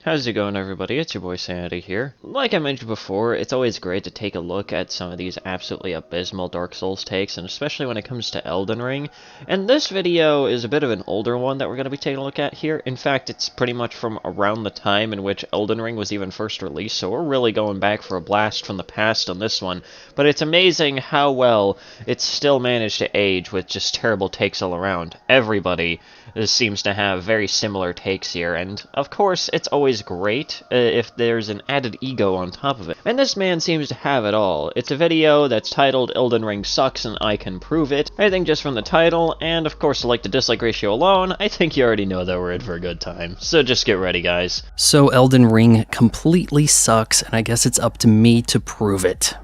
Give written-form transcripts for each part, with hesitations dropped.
How's it going, everybody? It's your boy Sanity here. Like I mentioned before, it's always great to take a look at some of these absolutely abysmal Dark Souls takes, and especially when it comes to Elden Ring. And this video is a bit of an older one that we're going to be taking a look at here. In fact, it's pretty much from around the time in which Elden Ring was even first released, so we're really going back for a blast from the past on this one. But it's amazing how well it's still managed to age with just terrible takes all around. Everybody seems to have very similar takes here, and of course, it's always great if there's an added ego on top of it. And this man seems to have it all. It's a video that's titled Elden Ring Sucks and I Can Prove It. I think just from the title, and of course the like to dislike ratio alone, I think you already know that we're in for a good time. So just get ready, guys. So Elden Ring completely sucks, and I guess it's up to me to prove it.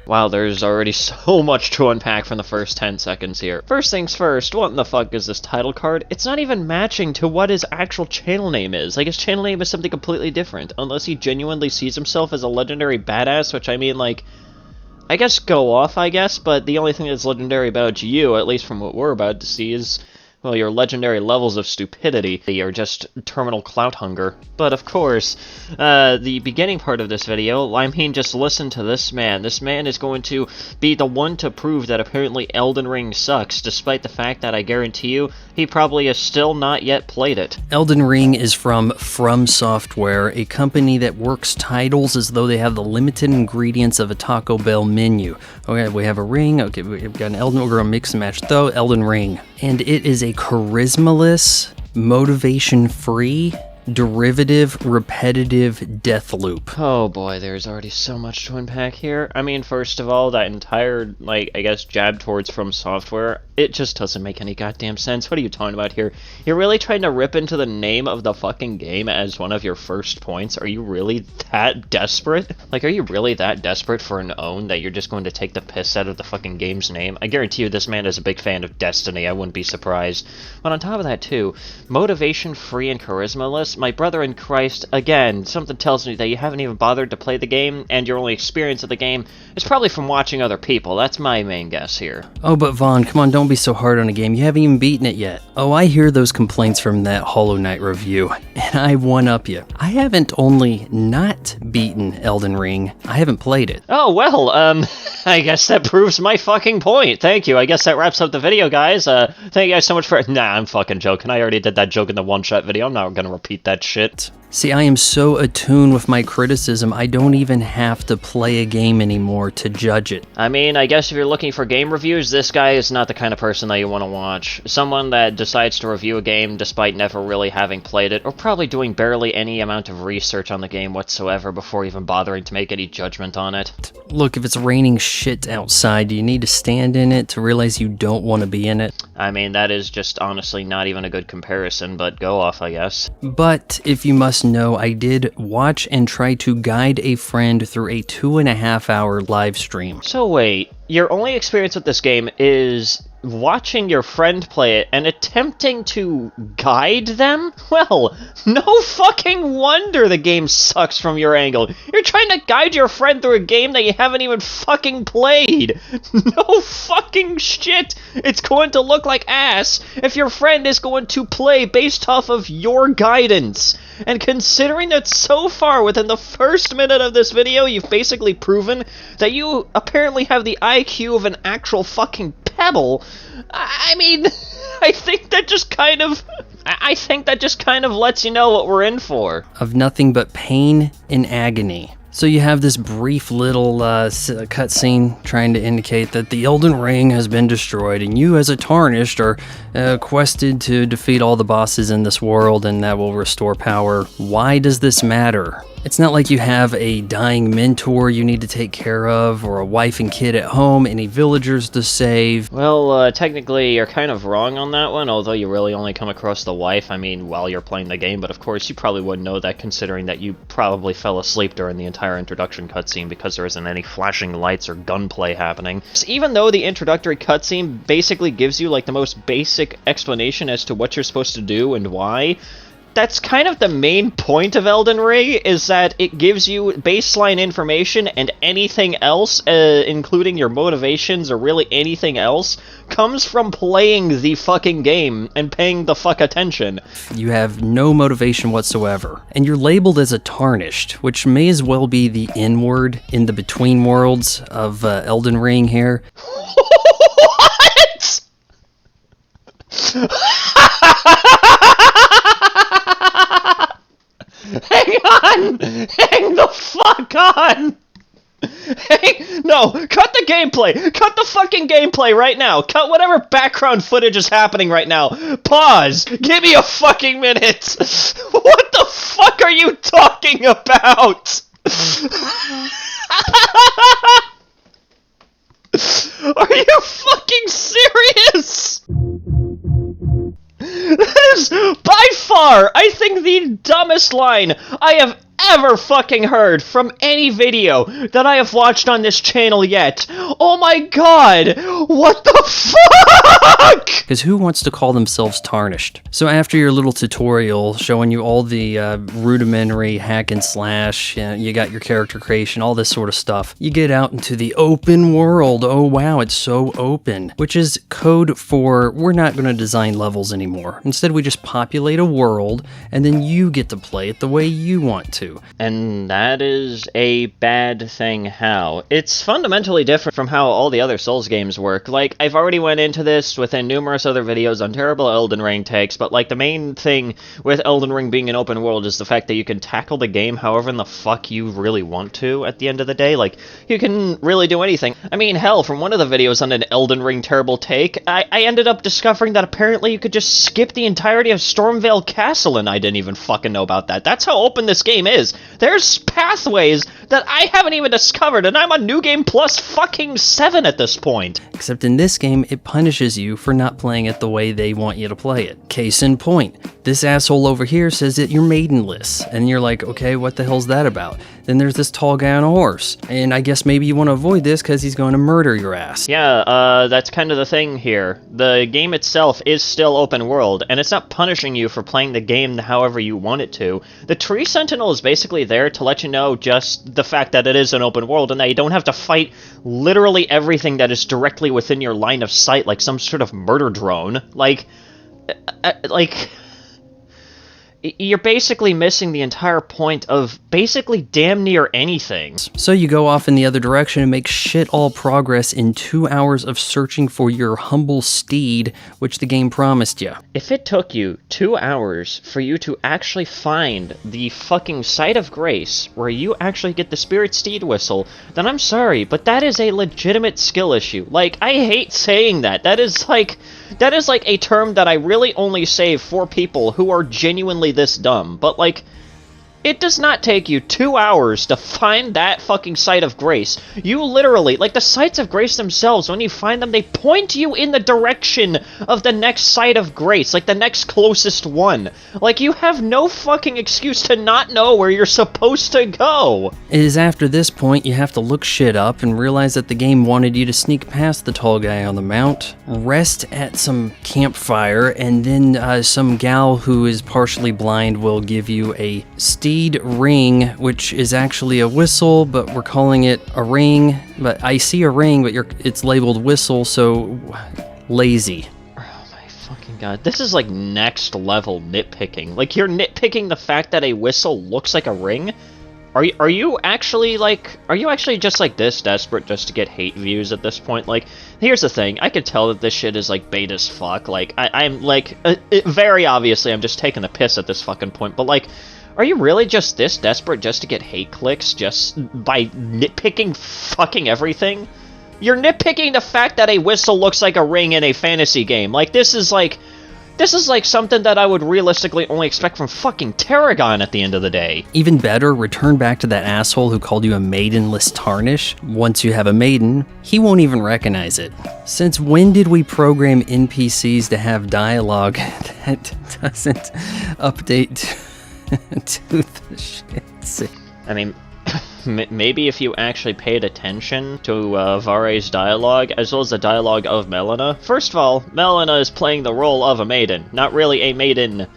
Wow, there's already so much to unpack from the first 10 seconds here. First things first, what in the fuck is this title card? It's not even matching to what his actual channel name is. Like, his channel name is something completely different, unless he genuinely sees himself as a legendary badass, which I mean, like, I guess go off, I guess, but the only thing that's legendary about you, at least from what we're about to see, is, well, your legendary levels of stupidity, or just terminal clout hunger. But of course, the beginning part of this video, I mean, just listen to this man. This man is going to be the one to prove that apparently Elden Ring sucks, despite the fact that I guarantee you, he probably has still not yet played it. Elden Ring is from Software, a company that works titles as though they have the limited ingredients of a Taco Bell menu. Okay, we have a ring, okay, we've got an Elden Ring, we're gonna mix and match, though, Elden Ring. And it is a charismaless, motivation-free, derivative, repetitive death loop. Oh boy, there's already so much to unpack here. I mean, first of all, that entire, like, I guess, jab towards From Software, it just doesn't make any goddamn sense. What are you talking about here? You're really trying to rip into the name of the fucking game as one of your first points? Are you really that desperate? Like, are you really that desperate for an own that you're just going to take the piss out of the fucking game's name? I guarantee you this man is a big fan of Destiny, I wouldn't be surprised. But on top of that, too, motivation-free and charismaless, my brother in Christ, again, something tells me that you haven't even bothered to play the game, and your only experience of the game is probably from watching other people. That's my main guess here. Oh, but Vaughn, come on, don't be so hard on a game. You haven't even beaten it yet. Oh, I hear those complaints from that Hollow Knight review, and I one-up you. I haven't only not beaten Elden Ring, I haven't played it. Oh, well, I guess that proves my fucking point. Thank you. I guess that wraps up the video, guys. Thank you guys so much for... Nah, I'm fucking joking. I already did that joke in the one-shot video. I'm not gonna repeat that shit. See, I am so attuned with my criticism, I don't even have to play a game anymore to judge it. I mean, I guess if you're looking for game reviews, this guy is not the kind of person that you want to watch. Someone that decides to review a game despite never really having played it, or probably doing barely any amount of research on the game whatsoever before even bothering to make any judgment on it. Look, if it's raining shit outside, do you need to stand in it to realize you don't want to be in it? I mean, that is just honestly not even a good comparison, but go off, I guess. But if you must know, I did watch and try to guide a friend through a 2.5-hour live stream. So wait, your only experience with this game is watching your friend play it and attempting to guide them? Well, no fucking wonder the game sucks from your angle. You're trying to guide your friend through a game that you haven't even fucking played. No fucking shit. It's going to look like ass if your friend is going to play based off of your guidance. And considering that so far within the first minute of this video, you've basically proven that you apparently have the IQ of an actual fucking pebble, I mean, I think that just kind of lets you know what we're in for. Of nothing but pain and agony. So you have this brief little cutscene trying to indicate that the Elden Ring has been destroyed, and you as a Tarnished are quested to defeat all the bosses in this world, and that will restore power. Why does this matter? It's not like you have a dying mentor you need to take care of, or a wife and kid at home, any villagers to save. Well, technically you're kind of wrong on that one, although you really only come across the wife, I mean, while you're playing the game, but of course you probably wouldn't know that considering that you probably fell asleep during the entire introduction cutscene because there isn't any flashing lights or gunplay happening. So even though the introductory cutscene basically gives you like the most basic explanation as to what you're supposed to do and why, that's kind of the main point of Elden Ring, is that it gives you baseline information, and anything else, including your motivations or really anything else, comes from playing the fucking game and paying the fuck attention. You have no motivation whatsoever, and you're labeled as a tarnished, which may as well be the N-word in the between worlds of Elden Ring here. What? Hang on! Hang the fuck on! No, cut the gameplay! Cut the fucking gameplay right now! Cut whatever background footage is happening right now! Pause! Give me a fucking minute! What the fuck are you talking about? Are you fucking serious? This is by far, I think, the dumbest line I have ever fucking heard from any video that I have watched on this channel yet. Oh my god! What the fuck? Because who wants to call themselves tarnished? So after your little tutorial showing you all the rudimentary hack and slash, you got your character creation, all this sort of stuff, you get out into the open world. Oh wow, it's so open. Which is code for, we're not going to design levels anymore. Instead, we just populate a world, and then you get to play it the way you want to. And that is a bad thing. How? It's fundamentally different from how all the other Souls games work. Like, I've already went into this within numerous other videos on terrible Elden Ring takes, but like the main thing with Elden Ring being an open world is the fact that you can tackle the game however in the fuck you really want to at the end of the day. Like, you can really do anything. I mean, hell, from one of the videos on an Elden Ring terrible take, I ended up discovering that apparently you could just skip the entirety of Stormvale Castle, and I didn't even fucking know about that. That's how open this game is. There's pathways that I haven't even discovered, and I'm on New Game Plus fucking 7 at this point. Except in this game, it punishes you for not playing it the way they want you to play it. Case in point, this asshole over here says that you're maidenless, and you're like, okay, what the hell's that about? Then there's this tall guy on a horse, and I guess maybe you want to avoid this because he's going to murder your ass. Yeah, that's kind of the thing here. The game itself is still open world, and it's not punishing you for playing the game however you want it to. The Tree Sentinel is basically there to let you know just the fact that it is an open world, and that you don't have to fight literally everything that is directly within your line of sight, like some sort of murder drone. Like... You're basically missing the entire point of basically damn near anything. So you go off in the other direction and make shit all progress in 2 hours of searching for your humble steed, which the game promised you. If it took you 2 hours for you to actually find the fucking Site of Grace, where you actually get the Spirit Steed Whistle, then I'm sorry, but that is a legitimate skill issue. Like, I hate saying that. That is like a term that I really only say for people who are genuinely this dumb, but like, it does not take you 2 hours to find that fucking Site of Grace. You literally, like, the Sites of Grace themselves, when you find them, they point you in the direction of the next Site of Grace, like the next closest one. Like, you have no fucking excuse to not know where you're supposed to go. It is after this point you have to look shit up and realize that the game wanted you to sneak past the tall guy on the mount, rest at some campfire, and then some gal who is partially blind will give you a steed ring, which is actually a whistle, but we're calling it a ring. But I see a ring, but it's labeled whistle, so lazy. Oh my fucking god. This is like next level nitpicking. Like, you're nitpicking the fact that a whistle looks like a ring? Are you actually just like this desperate just to get hate views at this point? Like, here's the thing, I can tell that this shit is like bait as fuck. Like, I'm like, very obviously I'm just taking the piss at this fucking point, but like, are you really just this desperate just to get hate clicks just by nitpicking fucking everything? You're nitpicking the fact that a whistle looks like a ring in a fantasy game. Like, this is like something that I would realistically only expect from fucking Tarragon at the end of the day. Even better, return back to that asshole who called you a maidenless tarnish. Once you have a maiden, he won't even recognize it. Since when did we program NPCs to have dialogue that doesn't update to the shit? I mean, maybe if you actually paid attention to Vare's dialogue, as well as the dialogue of Melina. First of all, Melina is playing the role of a maiden, not really a maiden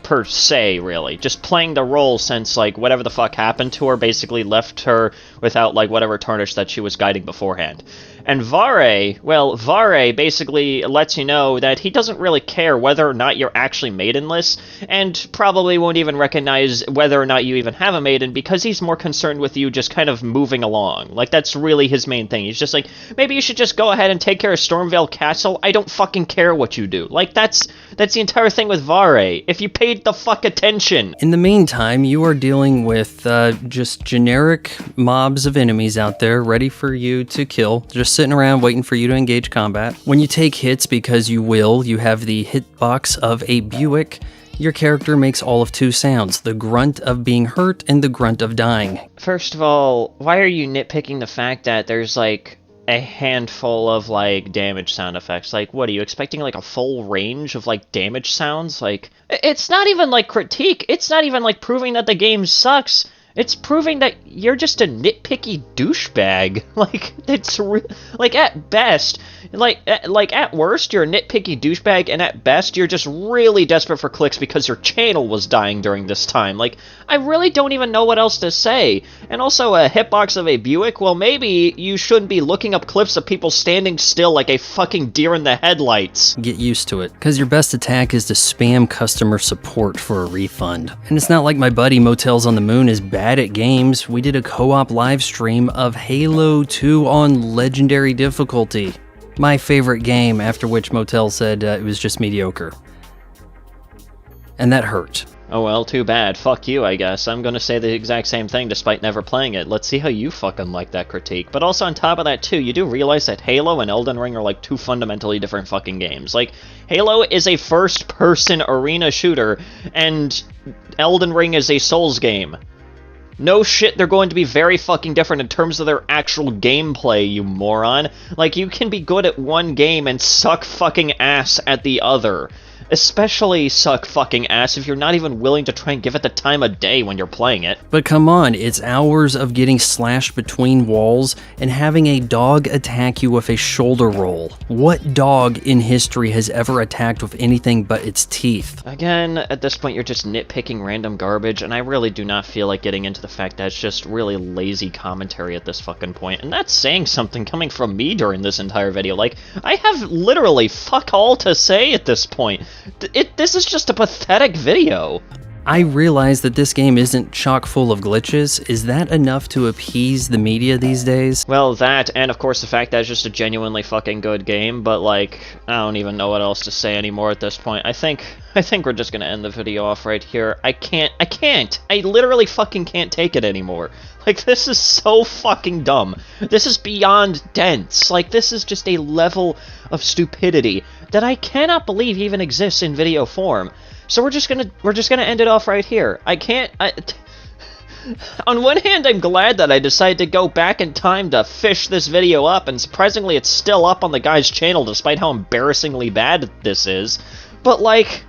per se, really. Just playing the role since, like, whatever the fuck happened to her basically left her without, like, whatever tarnish that she was guiding beforehand. And Vare, well, Vare basically lets you know that he doesn't really care whether or not you're actually maidenless, and probably won't even recognize whether or not you even have a maiden, because he's more concerned with you just kind of moving along. Like, that's really his main thing. He's just like, maybe you should just go ahead and take care of Stormvale Castle. I don't fucking care what you do. Like, that's the entire thing with Vare. If you paid the fuck attention. In the meantime, you are dealing with just generic mobs of enemies out there ready for you to kill, just sitting around waiting for you to engage combat. When you take hits, because you will, you have the hitbox of a Buick. Your character makes all of two sounds, the grunt of being hurt and the grunt of dying. First of all, why are you nitpicking the fact that there's, like, a handful of, like, damage sound effects? Like, what, are you expecting, like, a full range of, like, damage sounds? Like, it's not even, like, critique. It's not even, like, proving that the game sucks. It's proving that you're just a nitpicky douchebag. Like, it's like, at best, like at worst, you're a nitpicky douchebag, and at best, you're just really desperate for clicks because your channel was dying during this time. Like, I really don't even know what else to say. And also, a hitbox of a Buick, well, maybe you shouldn't be looking up clips of people standing still like a fucking deer in the headlights. Get used to it, because your best attack is to spam customer support for a refund. And it's not like my buddy Motels on the Moon is bad at games. We did a co-op live stream of Halo 2 on Legendary difficulty. My favorite game, after which Motel said it was just mediocre. And that hurt. Oh well, too bad. Fuck you, I guess. I'm gonna say the exact same thing despite never playing it. Let's see how you fucking like that critique. But also on top of that too, you do realize that Halo and Elden Ring are like two fundamentally different fucking games. Like, Halo is a first-person arena shooter, and Elden Ring is a Souls game. No shit, they're going to be very fucking different in terms of their actual gameplay, you moron. Like, you can be good at one game and suck fucking ass at the other. Especially suck fucking ass if you're not even willing to try and give it the time of day when you're playing it. But come on, it's hours of getting slashed between walls and having a dog attack you with a shoulder roll. What dog in history has ever attacked with anything but its teeth? Again, at this point you're just nitpicking random garbage, and I really do not feel like getting into the fact that it's just really lazy commentary at this fucking point. And that's saying something coming from me during this entire video. Like, I have literally fuck all to say at this point. This is just a pathetic video. I realize that this game isn't chock full of glitches. Is that enough to appease the media these days? Well, that, and of course the fact that it's just a genuinely fucking good game, but like, I don't even know what else to say anymore at this point. I think we're just gonna end the video off right here. I literally fucking can't take it anymore. Like, this is so fucking dumb. This is beyond dense. Like, this is just a level of stupidity that I cannot believe even exists in video form. So we're just gonna end it off right here. On one hand, I'm glad that I decided to go back in time to fish this video up, and surprisingly it's still up on the guy's channel despite how embarrassingly bad this is. But like,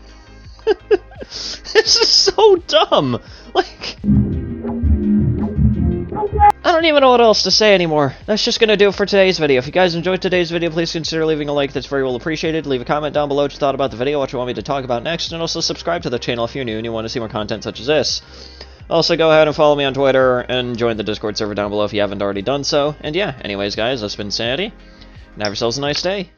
this is so dumb. Like, I don't even know what else to say anymore. That's just gonna do it for today's video. If you guys enjoyed today's video, please consider leaving a like. That's very well appreciated. Leave a comment down below what you thought about the video, what you want me to talk about next, and also subscribe to the channel if you're new and you want to see more content such as this. Also, go ahead and follow me on Twitter and join the Discord server down below if you haven't already done so. And yeah, anyways guys, that's been Sanity, and have yourselves a nice day.